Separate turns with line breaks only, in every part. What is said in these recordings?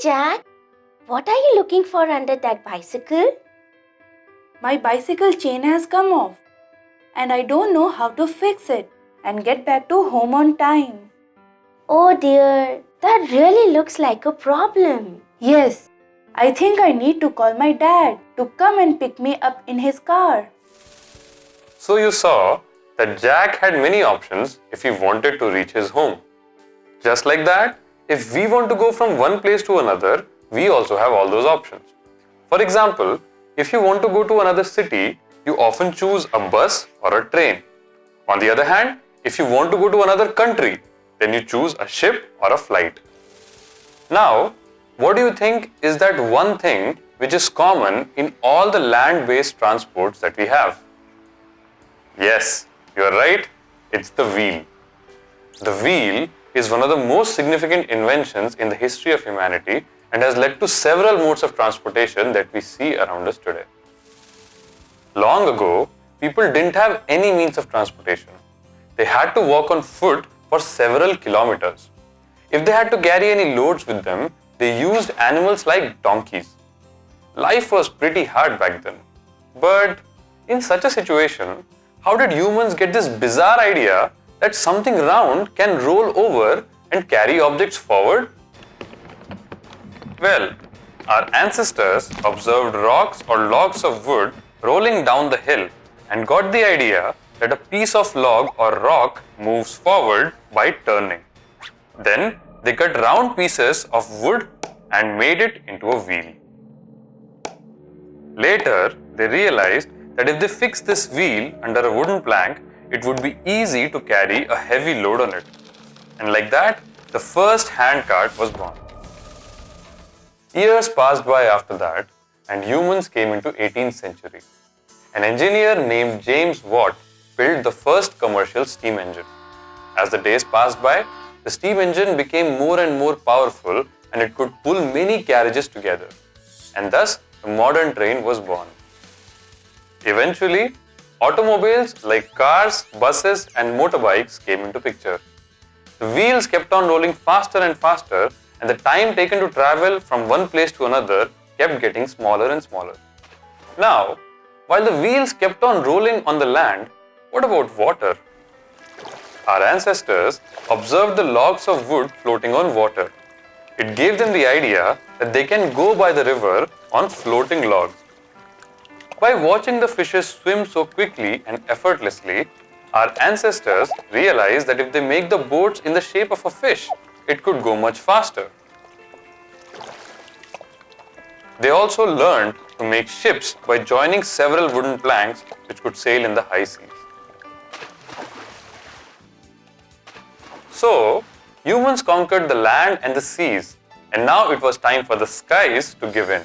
Jack. What are you looking for under that bicycle?
My bicycle chain has come off and I don't know how to fix it and get back to home on time.
Oh dear, that really looks like a problem.
Yes, I think I need to call my dad to come and pick me up in his car.
So you saw that Jack had many options if he wanted to reach his home. Just like that, if we want to go from one place to another, we also have all those options. For example, if you want to go to another city, you often choose a bus or a train. On the other hand, if you want to go to another country, then you choose a ship or a flight. Now, what do you think is that one thing which is common in all the land-based transports that we have? Yes, you are right, it's the wheel. The wheel is one of the most significant inventions in the history of humanity and has led to several modes of transportation that we see around us today. Long ago, people didn't have any means of transportation. They had to walk on foot for several kilometers. If they had to carry any loads with them, they used animals like donkeys. Life was pretty hard back then. But in such a situation, how did humans get this bizarre idea that something round can roll over and carry objects forward? Well, our ancestors observed rocks or logs of wood rolling down the hill and got the idea that a piece of log or rock moves forward by turning. Then they cut round pieces of wood and made it into a wheel. Later, they realized that if they fixed this wheel under a wooden plank, it would be easy to carry a heavy load on it. And like that, the first handcart was born. Years passed by after that, and humans came into 18th century. An engineer named James Watt built the first commercial steam engine. As the days passed by, the steam engine became more and more powerful and it could pull many carriages together. And thus, the modern train was born. Eventually, automobiles like cars, buses and motorbikes came into picture. The wheels kept on rolling faster and faster and the time taken to travel from one place to another kept getting smaller and smaller. Now, while the wheels kept on rolling on the land, what about water? Our ancestors observed the logs of wood floating on water. It gave them the idea that they can go by the river on floating logs. By watching the fishes swim so quickly and effortlessly, our ancestors realized that if they make the boats in the shape of a fish, it could go much faster. They also learned to make ships by joining several wooden planks which could sail in the high seas. So, humans conquered the land and the seas, and now it was time for the skies to give in.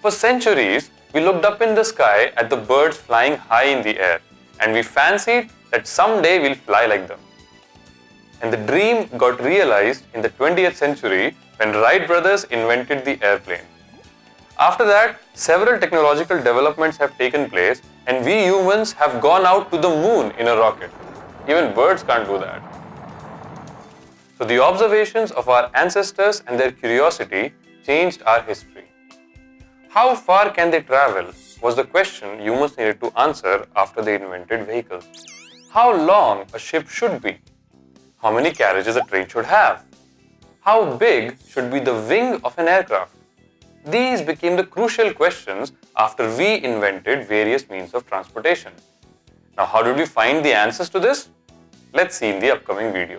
For centuries, we looked up in the sky at the birds flying high in the air, and we fancied that someday we'll fly like them. And the dream got realized in the 20th century when Wright brothers invented the airplane. After that, several technological developments have taken place, and we humans have gone out to the moon in a rocket. Even birds can't do that. So the observations of our ancestors and their curiosity changed our history. How far can they travel was the question humans needed to answer after they invented vehicles. How long a ship should be? How many carriages a train should have? How big should be the wing of an aircraft? These became the crucial questions after we invented various means of transportation. Now, how did we find the answers to this? Let's see in the upcoming video.